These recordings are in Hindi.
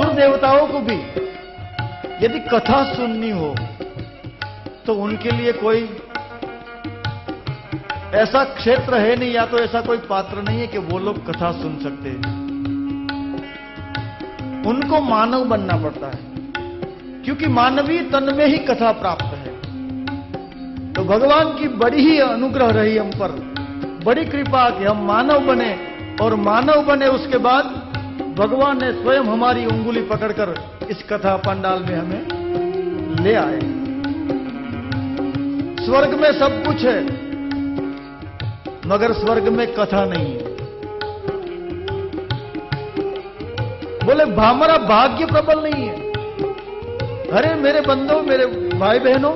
असुर देवताओं को भी यदि कथा सुननी हो तो उनके लिए कोई ऐसा क्षेत्र है नहीं, या तो ऐसा कोई पात्र नहीं है कि वो लोग कथा सुन सकते हैं। उनको मानव बनना पड़ता है, क्योंकि मानवीय तन में ही कथा प्राप्त है। तो भगवान की बड़ी ही अनुग्रह रही हम पर, बड़ी कृपा कि हम मानव बने, और मानव बने उसके बाद भगवान ने स्वयं हमारी उंगली पकड़कर इस कथा पंडाल में हमें ले आए। स्वर्ग में सब कुछ है, मगर स्वर्ग में कथा नहीं है। बोले हमारा भाग्य प्रबल नहीं है। अरे मेरे बंदों, मेरे भाई बहनों,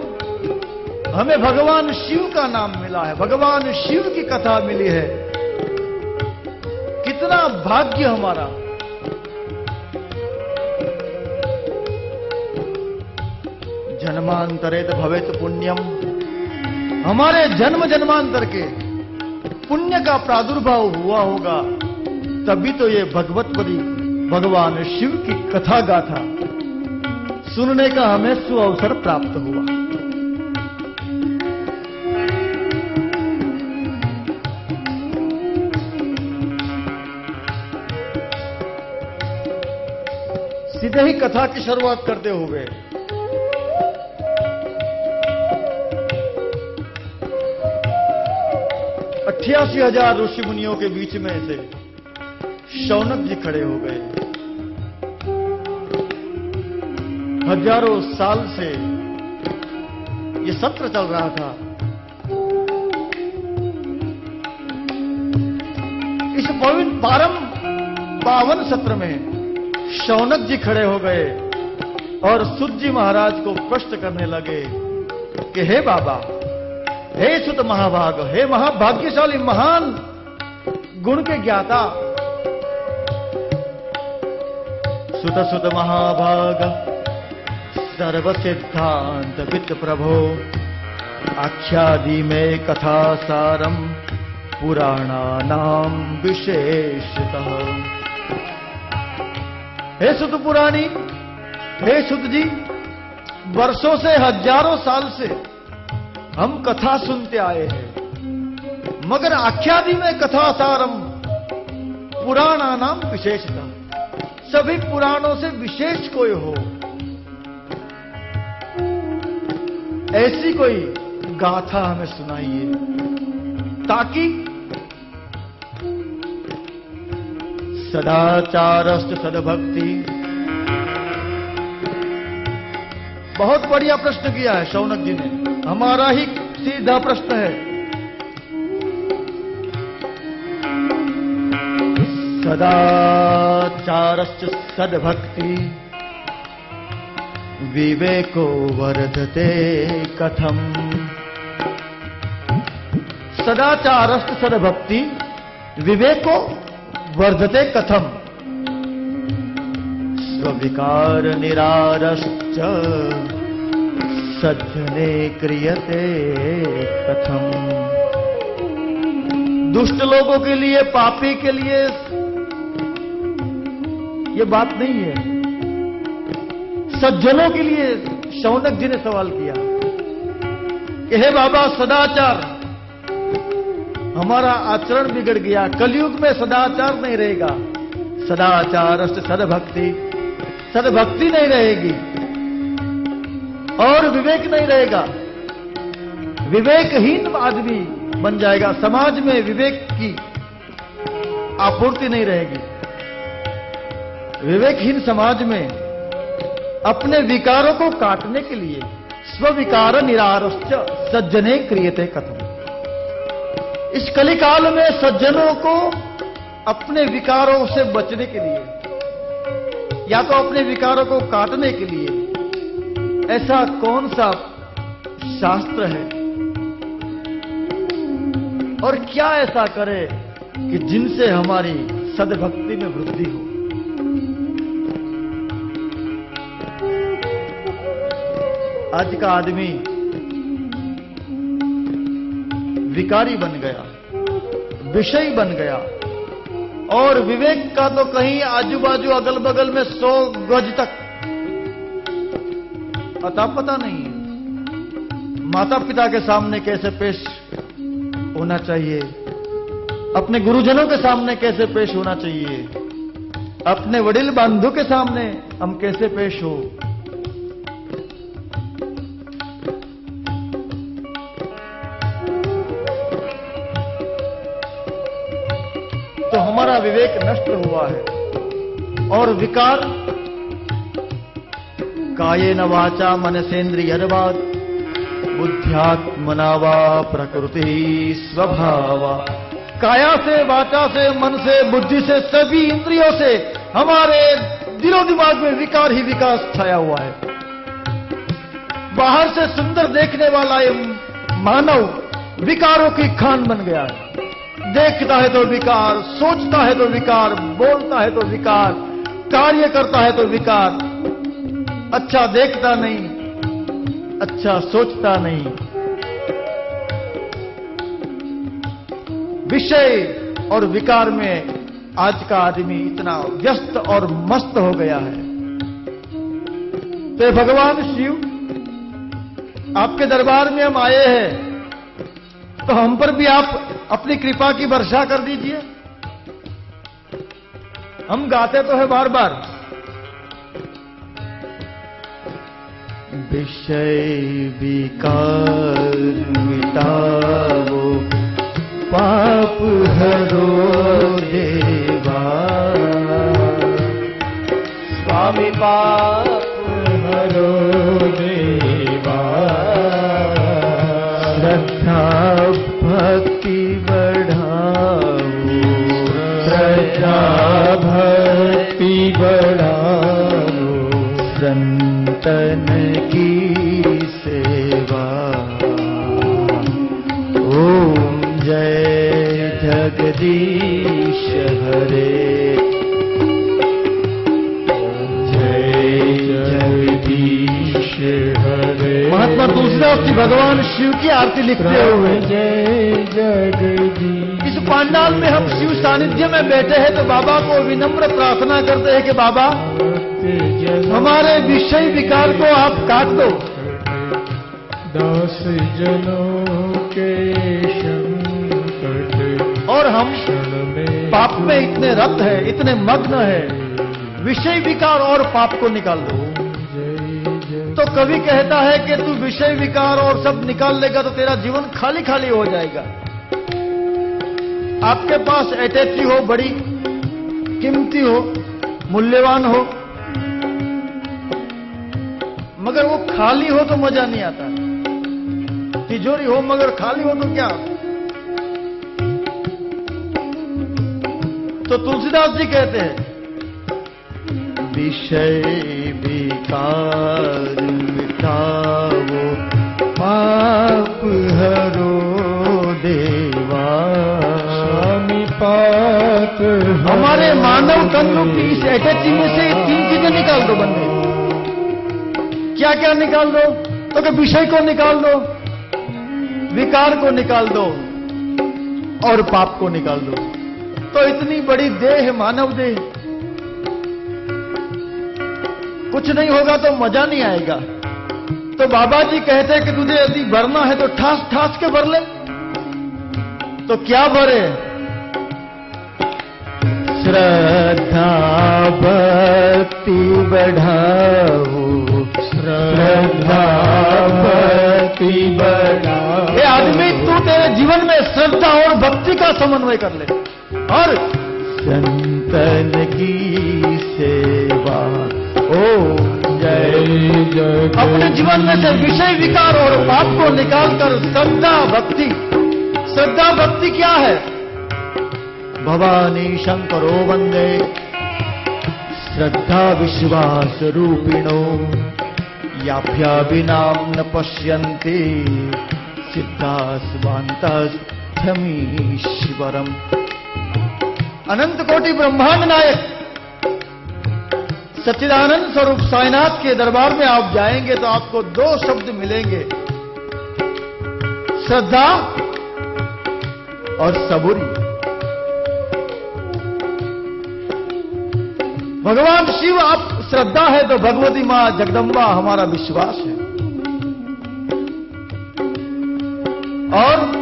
हमें भगवान शिव का नाम मिला है, भगवान शिव की कथा मिली है। कितना भाग्य हमारा। जन्मांतरेत भवेत पुण्यम, हमारे जन्म जन्मांतर के पुण्य का प्रादुर्भाव हुआ होगा, तभी तो ये भगवतपदी भगवान शिव की कथा गाथा सुनने का हमें सुअवसर प्राप्त हुआ। सीधे ही कथा की शुरुआत करते हुए 88,000 ऋषि मुनियों के बीच में से शौनक जी खड़े हो गए। हजारों साल से ये सत्र चल रहा था। इस परम पावन सत्र में शौनक जी खड़े हो गए और सुत जी महाराज को प्रश्न करने लगे कि हे बाबा, हे सुत महाभाग, हे महाभाग्यशाली महान गुण के ज्ञाता, सुत सुत महाभाग सर्व सिद्धांत वित्त प्रभो, आख्यादि में कथा सारम पुराणानाम विशेषतः। हे सुत पुराणी, हे सुत जी, वर्षों से, हजारों साल से हम कथा सुनते आए हैं, मगर आख्यादि में कथा सारम पुराणानाम विशेषतः, सभी पुराणों से विशेष कोई हो, ऐसी कोई गाथा हमें सुनाइए, ताकि सदाचारस्त सदभक्ति। बहुत बढ़िया प्रश्न किया है शौनक जी ने, हमारा ही सीधा प्रश्न है। सदाचारश्च सद्भक्ति विवेको वर्धते कथम। सदाचारश्च सद्भक्ति विवेको वर्धते कथम। स्विकार निरारश्च सज्जने क्रियते कथम। दुष्ट लोगों के लिए, पापी के लिए ये बात नहीं है, सज्जनों के लिए शौनक जी ने सवाल किया कि हे बाबा, सदाचार, हमारा आचरण बिगड़ गया, कलयुग में सदाचार नहीं रहेगा, सदाचार सद्भक्ति, सद्भक्ति नहीं रहेगी और विवेक नहीं रहेगा, विवेकहीन आदमी बन जाएगा, समाज में विवेक की आपूर्ति नहीं रहेगी। विवेकहीन समाज में अपने विकारों को काटने के लिए स्विकार निरारश्च सज्जने क्रियते कथम। इस कलिकाल में सज्जनों को अपने विकारों से बचने के लिए या तो अपने विकारों को काटने के लिए ऐसा कौन सा शास्त्र है और क्या ऐसा करे कि जिनसे हमारी सद्भक्ति में वृद्धि हो। आज का आदमी विकारी बन गया, विषयी बन गया, और विवेक का तो कहीं आजू बाजू अगल बगल में 100 गज तक अता पता नहीं है। माता पिता के सामने कैसे पेश होना चाहिए, अपने गुरुजनों के सामने कैसे पेश होना चाहिए, अपने वडिल बंधु के सामने हम कैसे पेश हो। तो हमारा विवेक नष्ट हुआ है और विकार कायेन वाचा मनसेन्द्रियर्वाद बुद्ध्यात्मना वा प्रकृति स्वभावा। काया से, वाचा से, मन से, बुद्धि से, सभी इंद्रियों से हमारे दिलो दिमाग में विकार ही विकार छाया हुआ है। बाहर से सुंदर देखने वाला ये मानव विकारों की खान बन गया है। देखता है तो विकार, सोचता है तो विकार, बोलता है तो विकार, कार्य करता है तो विकार। अच्छा देखता नहीं, अच्छा सोचता नहीं। विषय और विकार में आज का आदमी इतना व्यस्त और मस्त हो गया है। तो भगवान शिव आपके दरबार में हम आए हैं, तो हम पर भी आप अपनी कृपा की वर्षा कर दीजिए। हम गाते तो है बार बार, विषय विकार मिटाओ पाप हरो देवा। स्वामी पाप हरो देवा। श्रद्धा भक्ति बढ़ाओ, श्रद्धा भक्ति बढ़ाओ। संतन की सेवा। ओम जय जगदीश हरे। जगदीश हरे। महात्मा तुलसीदास जी भगवान शिव की आरती लिखते हुए जय जगदीश। इस पांडाल में हम शिव सानिध्य में बैठे हैं तो बाबा को विनम्र प्रार्थना करते हैं कि बाबा हमारे विषय विकार को आप काट दो। दास जनों के संकट और हम पाप में इतने रत है, इतने मग्न है, विषय विकार और पाप को निकाल दो। तो कवि कहता है कि तू विषय विकार और सब निकाल लेगा तो तेरा जीवन खाली खाली हो जाएगा। आपके पास अटैची हो, बड़ी कीमती हो, मूल्यवान हो, मगर वो खाली हो तो मजा नहीं आता। तिजोरी हो मगर खाली हो तो क्या। तो तुलसीदास जी कहते हैं विषय विकार मिटाओ पाप हरो देवा। स्वामी पाप हमारे मानव तन रूपी इस अटैची में से 3 चीजें निकाल दो बंदे। क्या क्या निकाल दो? तो कि विषय को निकाल दो, विकार को निकाल दो और पाप को निकाल दो। तो इतनी बड़ी देह, मानव देह, कुछ नहीं होगा तो मजा नहीं आएगा। तो बाबा जी कहते हैं कि तुझे यदि भरना है तो ठास ठास के भर ले। तो क्या भरे? श्रद्धा भक्ति बढ़ाओ, श्रद्धा भक्ति बढ़ाओ। ये आदमी तू तेरे जीवन में श्रद्धा और भक्ति का समन्वय कर ले और संतन की सेवा। ओ जय जय। अपने जीवन में से विषय विकार और पाप को निकालकर श्रद्धा भक्ति। श्रद्धा भक्ति क्या है? भवानी शंकरो वंदे श्रद्धा विश्वास रूपिणो याभ्या विनाम न पश्यन्ति सिद्धास्वान्तस्थमीश्वरम। अनंत कोटि ब्रह्मांड नायक सच्चिदानंद स्वरूप साईनाथ के दरबार में आप जाएंगे तो आपको 2 शब्द मिलेंगे, श्रद्धा और सबूरी। भगवान शिव आप श्रद्धा है तो भगवती मां जगदम्बा हमारा विश्वास है। और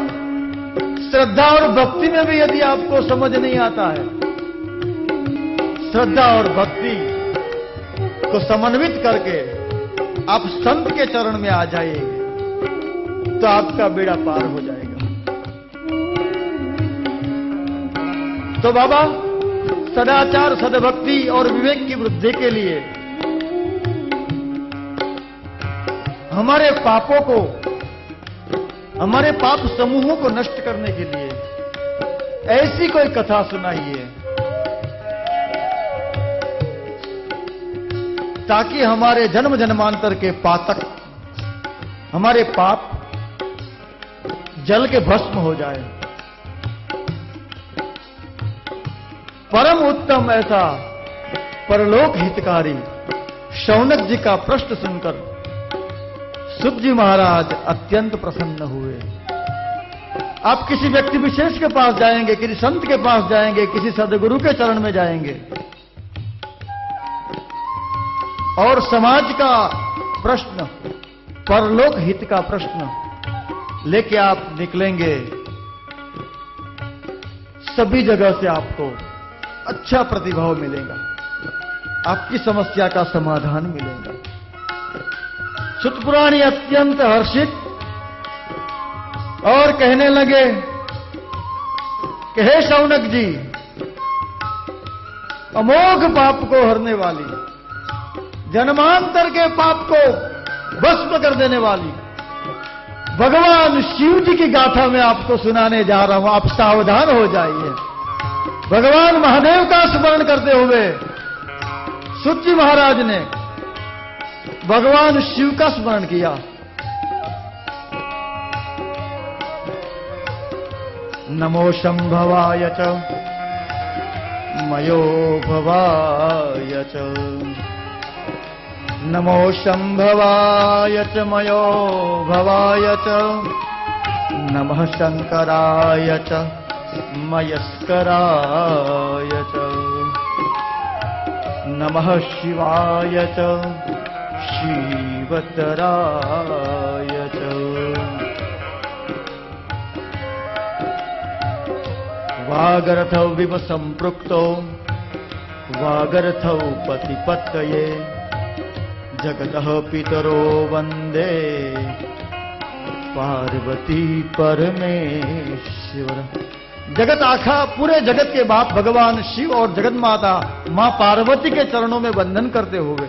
श्रद्धा और भक्ति में भी यदि आपको समझ नहीं आता है, श्रद्धा और भक्ति को समन्वित करके आप संत के चरण में आ जाइएगा तो आपका बेड़ा पार हो जाएगा। तो बाबा सदाचार, सद्भक्ति और विवेक की वृद्धि के लिए हमारे पापों को, हमारे पाप समूहों को नष्ट करने के लिए ऐसी कोई कथा सुनाइए ताकि हमारे जन्म जन्मांतर के पातक, हमारे पाप जल के भस्म हो जाए। परम उत्तम ऐसा परलोक हितकारी शौनक जी का प्रश्न सुनकर सुत जी महाराज अत्यंत प्रसन्न हुए। आप किसी व्यक्ति विशेष के पास जाएंगे, किसी संत के पास जाएंगे, किसी सदगुरु के चरण में जाएंगे और समाज का प्रश्न, परलोक हित का प्रश्न लेके आप निकलेंगे, सभी जगह से आपको अच्छा प्रतिभाव मिलेगा, आपकी समस्या का समाधान मिलेगा। सुतपुराणी अत्यंत हर्षित और कहने लगे कि हे शौनक जी, अमोघ पाप को हरने वाली, जन्मांतर के पाप को भस्म कर देने वाली भगवान शिव जी की गाथा में आपको सुनाने जा रहा हूं, आप सावधान हो जाइए। भगवान महादेव का स्मरण करते हुए सुत जी महाराज ने भगवान शिव का स्मरण किया। नमो शंभवाय च मयो भवाय च, नमो शंभवाय च मयो भवाय च, नमः शंकराय च मयस्कराय च, नमः शिवाय च शिवतराय च। वागर्थौ विव संपृक्तौ वागर्थौ पतिपत्तये, जगतः पितरो वंदे पार्वती परमेश्वर। जगत आखा, पूरे जगत के बाप भगवान शिव और जगत माता मां पार्वती के चरणों में वंदन करते हुए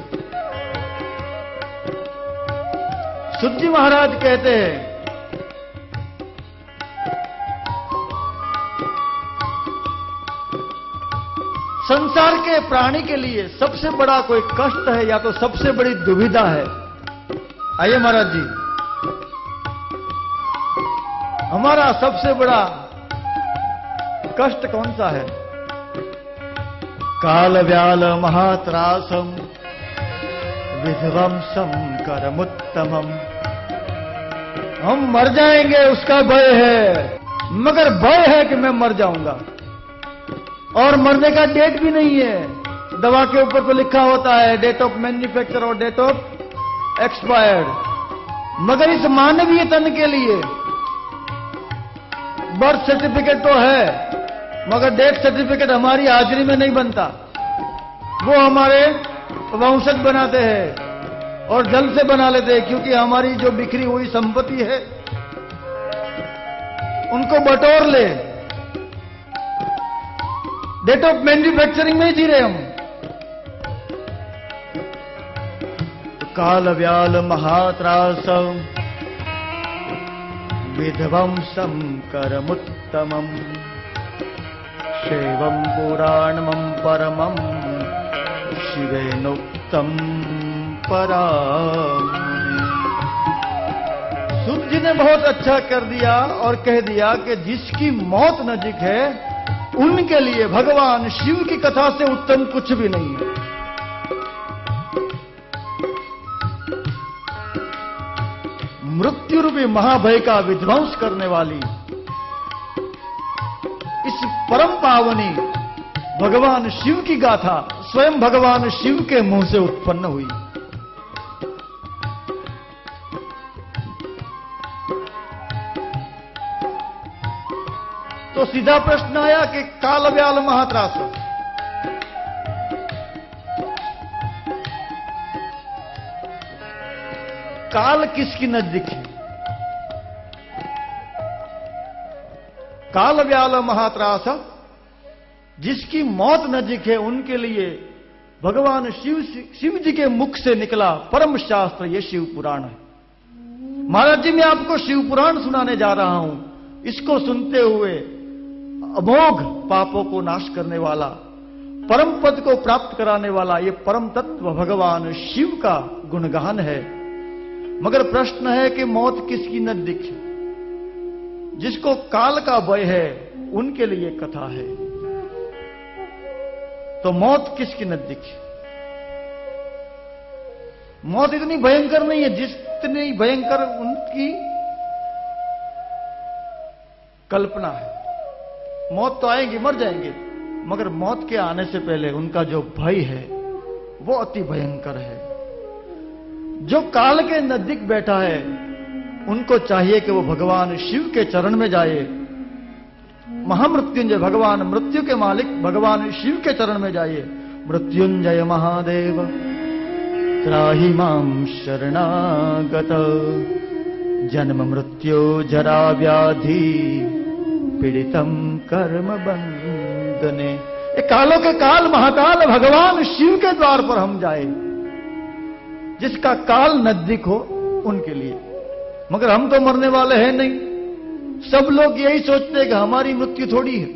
सुत जी महाराज कहते हैं, संसार के प्राणी के लिए सबसे बड़ा कोई कष्ट है या तो सबसे बड़ी दुविधा है। आइए महाराज जी, हमारा सबसे बड़ा कष्ट कौन सा है? काल व्याल महात्रासम विध्वंसम करमुत्तमम। हम मर जाएंगे उसका भय है, मगर भय है कि मैं मर जाऊंगा और मरने का डेट भी नहीं है। दवा के ऊपर तो लिखा होता है डेट ऑफ मैन्युफैक्चर और डेट ऑफ एक्सपायर्ड, मगर इस मानवीय तन के लिए बर्थ सर्टिफिकेट तो है मगर डेथ सर्टिफिकेट हमारी हाजिरी में नहीं बनता, वो हमारे वंशज बनाते हैं और जल्द से बना लेते हैं, क्योंकि हमारी जो बिखरी हुई संपत्ति है उनको बटोर ले। डेट ऑफ मैन्युफैक्चरिंग में जी रहे हम। काल व्याल महात्रासम विध्वंसम करमुत्तमम, शैवं पुराणमं परमं शिवेनोक्तम परामुनि। सुत जी ने बहुत अच्छा कर दिया और कह दिया कि जिसकी मौत नजीक है उनके लिए भगवान शिव की कथा से उत्तम कुछ भी नहीं है। मृत्यु रूपी महाभय का विध्वंस करने वाली इस परम पावनी भगवान शिव की गाथा स्वयं भगवान शिव के मुंह से उत्पन्न हुई। तो सीधा प्रश्न आया कि काल व्याल महात्रास, काल किसकी नजदीक है? काल व्याल महात्रास, जिसकी मौत नजदीक है उनके लिए भगवान शिव जी के मुख से निकला परम शास्त्र ये शिव पुराण है। महाराज जी मैं आपको शिव पुराण सुनाने जा रहा हूं। इसको सुनते हुए अमोघ पापों को नाश करने वाला, परम पद को प्राप्त कराने वाला ये परम तत्व भगवान शिव का गुणगान है। मगर प्रश्न है कि मौत किसकी नजदीक है? जिसको काल का भय है उनके लिए कथा है। तो मौत किसकी नजदीक है? मौत इतनी भयंकर नहीं है जितनी भयंकर उनकी कल्पना है। मौत तो आएगी, मर जाएंगे, मगर मौत के आने से पहले उनका जो भय है वो अति भयंकर है। जो काल के नजदीक बैठा है उनको चाहिए कि वो भगवान शिव के चरण में जाए। महामृत्युंजय भगवान मृत्यु के मालिक भगवान शिव के चरण में जाइए। मृत्युंजय महादेव त्राहि मां शरणागत, जन्म मृत्यु जरा व्याधि पीड़ितम कर्म बंधने। ये कालों के काल महाकाल भगवान शिव के द्वार पर हम जाए। जिसका काल नजदीक हो उनके लिए। मगर हम तो मरने वाले हैं नहीं। सब लोग यही सोचते हैं कि हमारी मृत्यु थोड़ी है।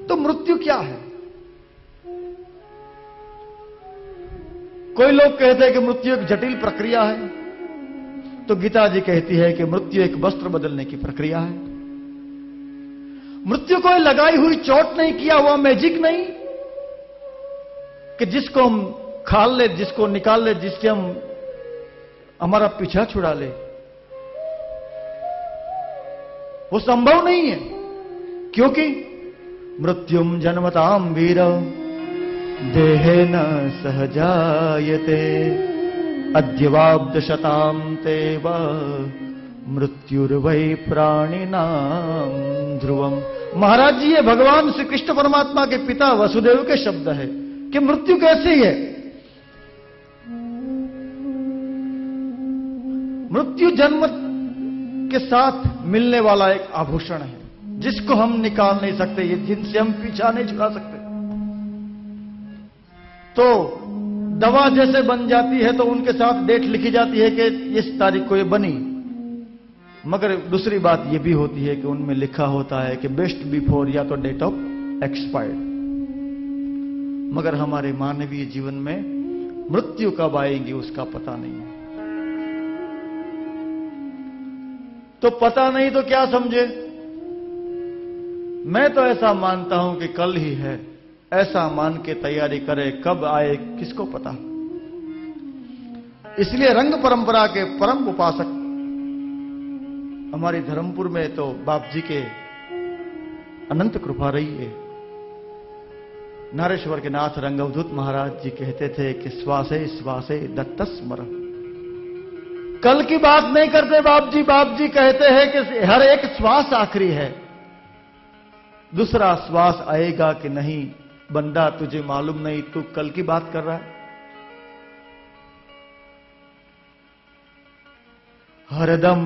तो मृत्यु क्या है? कोई लोग कहते हैं कि मृत्यु एक जटिल प्रक्रिया है, तो गीता जी कहती है कि मृत्यु एक वस्त्र बदलने की प्रक्रिया है। मृत्यु कोई लगाई हुई चोट नहीं, किया हुआ मैजिक नहीं कि जिसको हम खाल ले, जिसको निकाल ले, जिससे हम हमारा पीछा छुड़ा ले। वो संभव नहीं है, क्योंकि मृत्युम जन्मताम वीर देहेन सहजायते, अद्यवाब्द शताम तेव मृत्युर्वै प्राणिनाम ध्रुवम। महाराज जी ये भगवान श्री कृष्ण परमात्मा के पिता वसुदेव के शब्द है कि मृत्यु कैसी है। मृत्यु जन्म के साथ मिलने वाला एक आभूषण है जिसको हम निकाल नहीं सकते, ये जिनसे हम पीछा नहीं छुड़ा सकते। तो दवा जैसे बन जाती है तो उनके साथ डेट लिखी जाती है कि इस तारीख को ये बनी। मगर दूसरी बात ये भी होती है कि उनमें लिखा होता है कि बेस्ट बिफोर या तो डेट ऑफ एक्सपायर्ड। मगर हमारे मानवीय जीवन में मृत्यु कब आएगी उसका पता नहीं है। तो पता नहीं तो क्या समझे? मैं तो ऐसा मानता हूं कि कल ही है, ऐसा मान के तैयारी करे, कब आए किसको पता। इसलिए रंग परंपरा के परम उपासक हमारी धर्मपुर में तो बाप जी के अनंत कृपा रही है। नारेश्वर के नाथ रंगवधूत महाराज जी कहते थे कि श्वासे श्वासे दत्त स्मर। कल की बात नहीं करते बाप जी कहते हैं कि हर एक श्वास आखिरी है, दूसरा श्वास आएगा कि नहीं बंदा तुझे मालूम नहीं, तू कल की बात कर रहा है। हरदम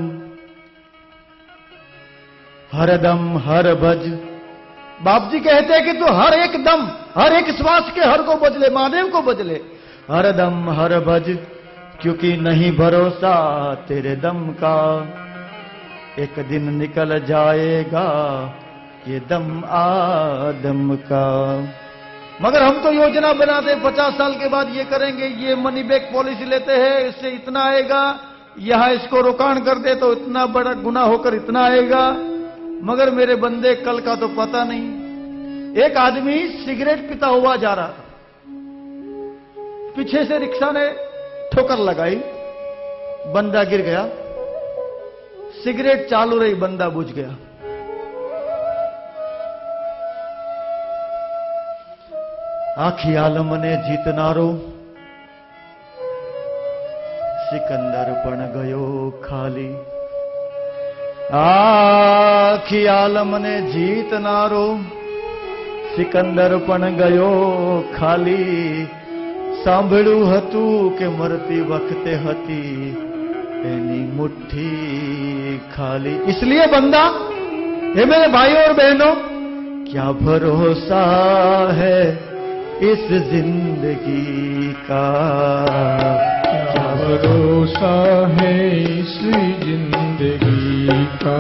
हरदम हर भज। बाप जी कहते हैं कि तू हर एक दम, हर एक श्वास के हर को बदले, महादेव को बदले। हरदम हर भज, क्योंकि नहीं भरोसा तेरे दम का, एक दिन निकल जाएगा ये दम आदम का। मगर हम तो योजना बनाते 50 साल के बाद ये करेंगे, ये मनी बैक पॉलिसी लेते हैं, इससे इतना आएगा, यहां इसको रोकाण कर दे तो इतना बड़ा गुना होकर इतना आएगा। मगर मेरे बंदे कल का तो पता नहीं। एक आदमी सिगरेट पीता हुआ जा रहा था, पीछे से रिक्शा ने ठोकर लगाई, बंदा गिर गया, सिगरेट चालू रही, बंदा बुझ गया। आखी आलम ने जीतनारो सिकंदर पण गयो खाली। आखी आलम ने जीतनारो सिकंदर पण गयो खाली। सांभळ्યું હતું કે મરતી વખતે હતી એની મુઠ્ઠી खाली। इसलिए बंदा, हे मेरे भाइयों और बहनों, क्या भरोसा है इस जिंदगी का, क्या भरोसा है इस जिंदगी का,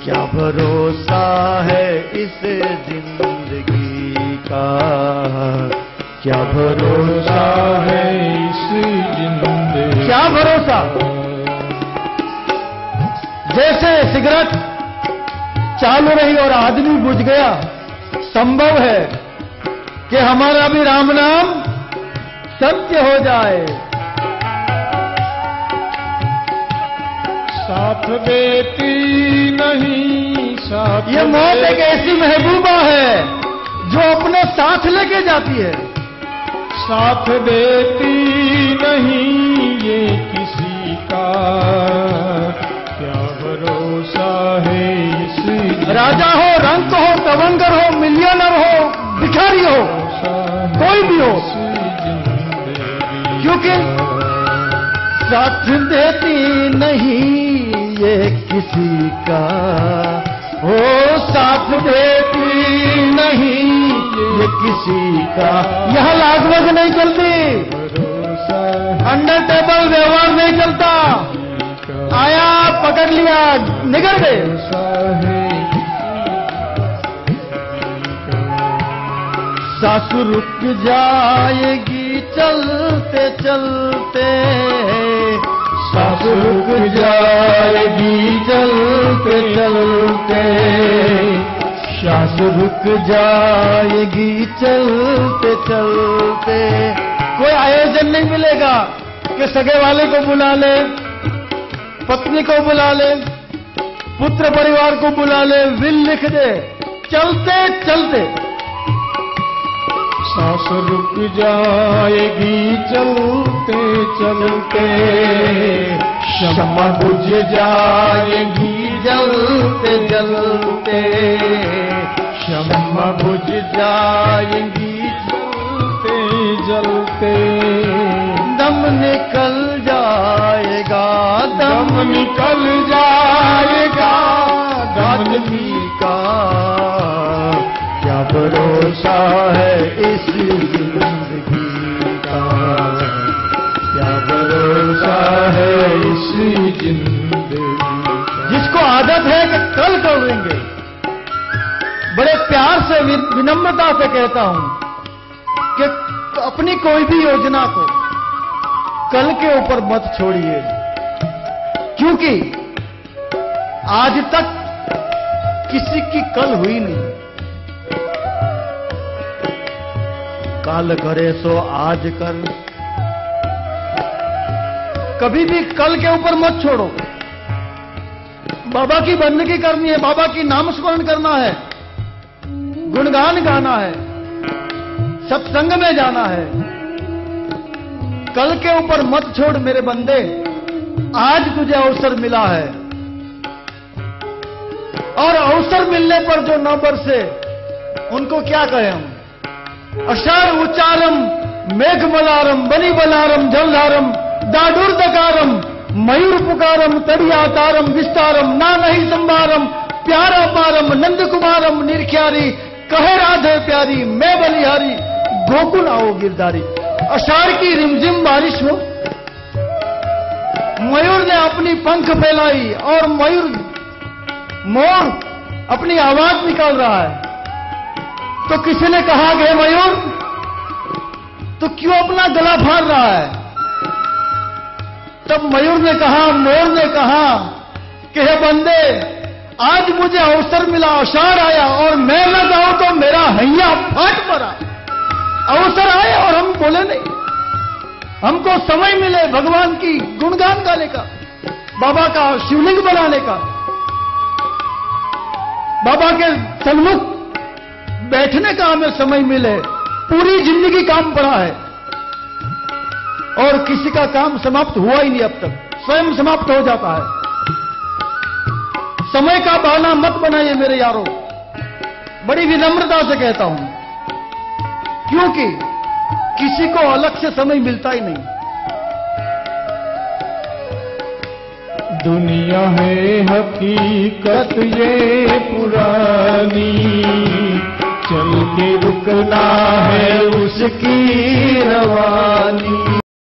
क्या भरोसा है इस जिंदगी का, क्या भरोसा है इस जिंदगी, क्या भरोसा। जैसे सिगरेट चालू रही और आदमी बुझ गया, संभव है कि हमारा भी राम नाम सत्य हो जाए। साथ देती नहीं साथ, ये मौत एक ऐसी महबूबा है जो अपने साथ लेके जाती है। साथ देती नहीं ये किसी का, क्या भरोसा है इस, राजा हो, रंक हो, तवंगर हो, मिलियनर हो, भिखारी हो, कोई भी हो, क्योंकि साथ देती नहीं ये किसी का, हो साथ देती नहीं ये किसी का। यहां लागवग नहीं चलती, अंडर टेबल व्यवहार नहीं चलता। आया, पकड़ लिया, निकल गए। सासु रुक जाएगी चलते चलते, सासु रुक जाएगी चलते चलते, सासु रुक जाएगी चलते चलते। कोई आयोजन नहीं मिलेगा कि सगे वाले को बुला ले, पत्नी को बुला ले, पुत्र परिवार को बुला ले, विल लिख दे, चलते चलते। सांस रुक जाएगी चलते चलते, शम्मा बुझ जाएगी जलते जलते, शम्मा बुझ जाएगी जलते जलते। दम निकल जाएगा, दम निकल जाएगा आदमी का, क्या भरोसा है इस जिंदगी का, क्या भरोसा है इस जिंदगी का। जिसको आदत है कि कल कर लेंगे, बड़े प्यार से विनम्रता से कहता हूं कि अपनी कोई भी योजना को कल के ऊपर मत छोड़िए, क्योंकि आज तक किसी की कल हुई नहीं। काल करे सो आज कर, कभी भी कल के ऊपर मत छोड़ो। बाबा की बंदगी करनी है, बाबा की नामस्मरण करना है, गुणगान गाना है, सत्संग में जाना है। कल के ऊपर मत छोड़ मेरे बंदे, आज तुझे अवसर मिला है, और अवसर मिलने पर जो न बरसे उनको क्या कहें हम। अषाढ़ उच्चारम मेघमलारम बनी बलारम जलधारम दाडुर्दकारम मयूर पुकारम तड़ियातारम विस्तारम ना नहीं संभारम प्यारा पारम नंद कुमारम निरख्यारी कहे राधे प्यारी मैं बलिहारी गोकुल आओ गिरधारी। अषाढ़ की रिमझिम बारिश हो, मयूर ने अपनी पंख फैलाई और मोर अपनी आवाज निकाल रहा है, तो किसी ने कहा कि मयूर तो क्यों अपना गला फाड़ रहा है। तब मयूर ने कहा, मोर ने कहा कि हे बंदे, आज मुझे अवसर मिला, अषाढ़ आया और मैं न गाऊं तो मेरा हैया फाट पड़ा। अवसर आए और हम बोले नहीं, हमको समय मिले भगवान की गुणगान गाने का, बाबा का शिवलिंग बनाने का, बाबा के सन्मुख बैठने का हमें समय मिले। पूरी जिंदगी काम पड़ा है और किसी का काम समाप्त हुआ ही नहीं अब तक, स्वयं समाप्त हो जाता है। समय का बहाना मत बनाइए मेरे यारों, बड़ी विनम्रता से कहता हूं, क्योंकि किसी को अलग से समय मिलता ही नहीं। दुनिया है हकीकत ये पुरानी, चल के रुकना है उसकी रवानी।